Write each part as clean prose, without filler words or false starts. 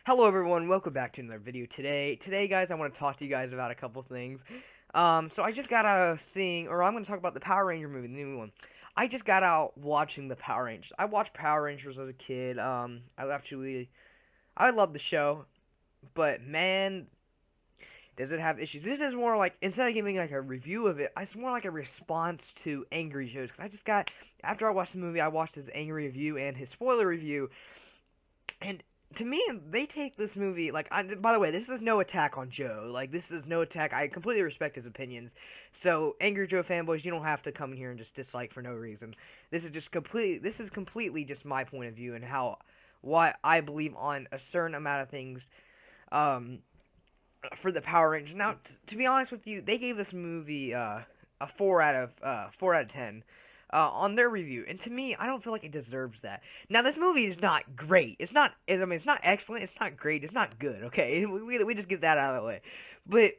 Hello everyone, welcome back to another video today guys, I want to talk to you guys about a couple things. So I just got out of seeing, or I'm going to talk about the Power Ranger movie, the new one. I just got out watching the Power Rangers. I watched Power Rangers as a kid. I love the show, but man, does it have issues. This is more like, instead of giving like a review of it, it's more like a response to Angry Joe's, because after I watched the movie, I watched his angry review and his spoiler review. And to me, they take this movie like. By the way, this is no attack on Joe. Like, this is no attack. I completely respect his opinions. So, Angry Joe fanboys, you don't have to come in here and just dislike for no reason. This is just completely. This is completely just my point of view and why I believe on a certain amount of things. Um, for the Power Rangers. Now, to be honest with you, they gave this movie a 4 out of 10 on their review, and to me, I don't feel like it deserves that. Now, this movie is not great. It's not excellent. It's not great. It's not good. Okay, we just get that out of the way. But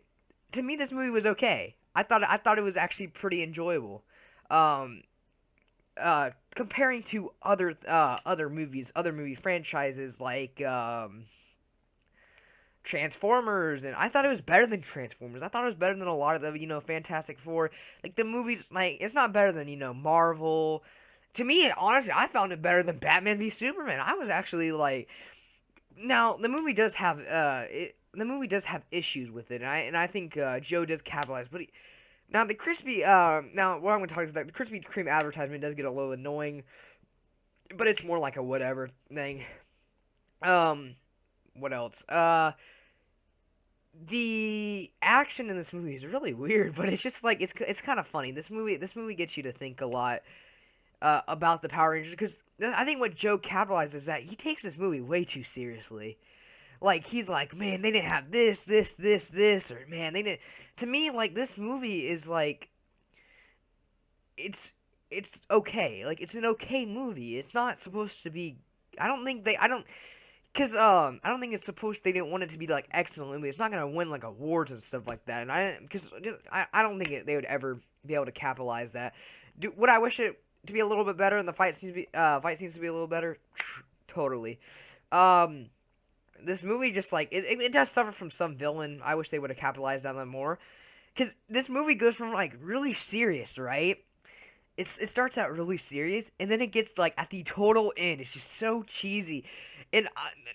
to me, this movie was okay. I thought it was actually pretty enjoyable. Um, Comparing to other movies, other movie franchises like Transformers, and I thought it was better than Transformers. I thought it was better than a lot of the, Fantastic Four. Like, the movies, like, it's not better than, Marvel. To me, honestly, I found it better than Batman v Superman. I was actually like, now the movie does have issues with it, and I think Joe does capitalize. But now now what I'm going to talk about, the Krispy Kreme advertisement does get a little annoying, but it's more like a whatever thing. Um, what else? The action in this movie is really weird, but it's just like it's kind of funny. This movie gets you to think a lot about the Power Rangers, because I think what Joe capitalizes is that he takes this movie way too seriously. Like, he's like, man, they didn't have this, or man, they didn't. To me, like, this movie is like, it's it's okay. Like, it's an okay movie. It's not supposed to be. I don't think they. I don't. Cause I don't think it's supposed. They didn't want it to be like excellent movie. It's not gonna win like awards and stuff like that. And I don't think they would ever be able to capitalize that. Would I wish it to be a little bit better and the fight seems to be a little better? Totally. Um, this movie just like it does suffer from some villain. I wish they would have capitalized on that more. Cause this movie goes from like really serious, right? It starts out really serious, and then it gets like at the total end, it's just so cheesy. And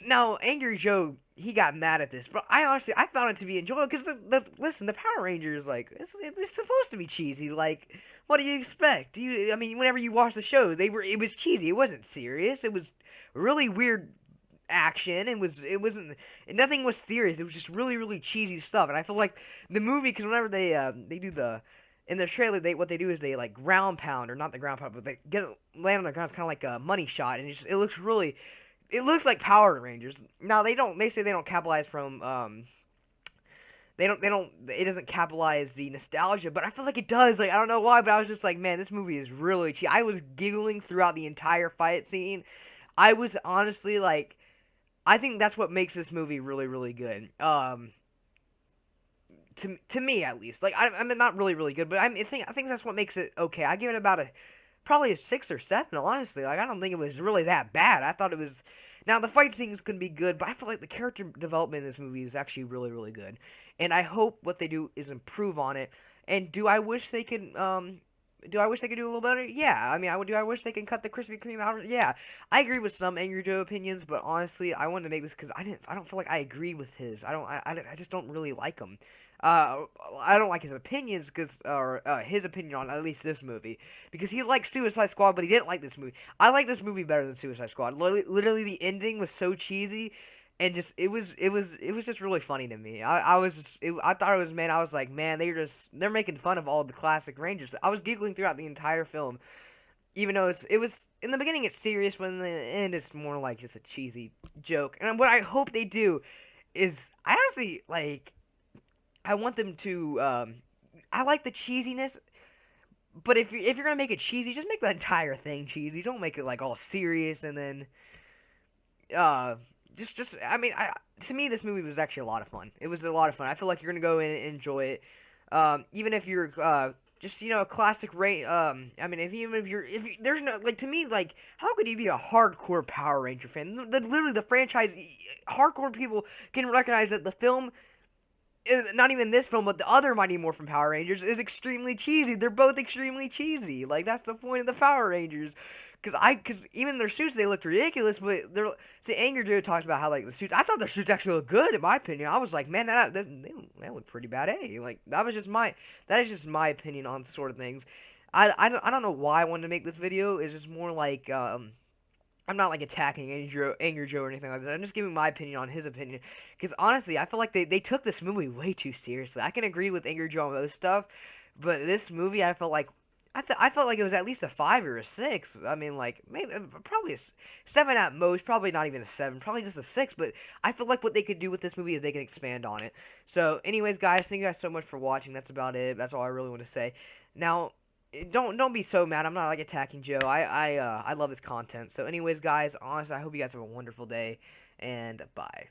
now Angry Joe, he got mad at this, but I found it to be enjoyable, because listen, the Power Rangers, like, it's supposed to be cheesy. Like, what do you expect? I mean, whenever you watch the show, it was cheesy. It wasn't serious. It was really weird action. Nothing was serious. It was just really cheesy stuff. And I feel like the movie, because whenever they do the in the trailer, what they do is they like ground pound, or not the ground pound, but they land on the ground. It's kind of like a money shot, and it looks like Power Rangers. Now, they say they don't capitalize from it doesn't capitalize the nostalgia, but I feel like it does. Like, I don't know why, but I was just like, man, this movie is really cheap. I was giggling throughout the entire fight scene. I was honestly like, I think that's what makes this movie really good. To me at least. Like, I mean, not really good, but I think that's what makes it okay. I give it about probably a 6 or 7. Honestly, like, I don't think it was really that bad. I thought it was. Now, the fight scenes can be good, but I feel like the character development in this movie is actually really good, and I hope what they do is improve on it. And do I wish they could do a little better? Yeah. I mean, do I wish they could cut the Krispy Kreme out? Yeah. I agree with some Angry Joe opinions, but honestly, I wanted to make this because I don't feel like I agree with his. I just don't really like him. Uh, I don't like his opinions, or his opinion on at least this movie, because he liked Suicide Squad, but he didn't like this movie. I like this movie better than Suicide Squad. Literally, the ending was so cheesy, and just it was just really funny to me. I thought it was, man. I was like, man, they're making fun of all the classic Rangers. I was giggling throughout the entire film, even though it was in the beginning it's serious, but in the end it's more like just a cheesy joke. And what I hope they do is, I honestly like. I want them to. I like the cheesiness, but if you're gonna make it cheesy, just make the entire thing cheesy. Don't make it like all serious and then uh just. I mean, to me this movie was actually a lot of fun. It was a lot of fun. I feel like you're gonna go in and enjoy it. Even if you're just a classic I mean, if you, there's no, like, to me, like, how could you be a hardcore Power Ranger fan? Literally the franchise, hardcore people can recognize that the film, not even this film, but the other Mighty Morphin Power Rangers is extremely cheesy. They're both extremely cheesy. Like, that's the point of the Power Rangers. Cause even their suits, they looked ridiculous, but see, Angry Joe talked about how, like, the suits, I thought their suits actually looked good, in my opinion. I was like, man, they look pretty bad, eh? Like, that is just my opinion on sort of things. I don't know why I wanted to make this video. It's just more like, I'm not like attacking Angry Joe or anything like that. I'm just giving my opinion on his opinion. Because honestly, I feel like they took this movie way too seriously. I can agree with Angry Joe on most stuff, but this movie, I felt like I felt like it was at least a 5 or a 6. I mean, like, maybe probably a 7 at most. Probably not even a 7. Probably just a 6. But I feel like what they could do with this movie is they can expand on it. So, anyways, guys, thank you guys so much for watching. That's about it. That's all I really want to say. Now, don't be so mad. I'm not like attacking Joe. I love his content. So anyways, guys, honestly, I hope you guys have a wonderful day, and bye.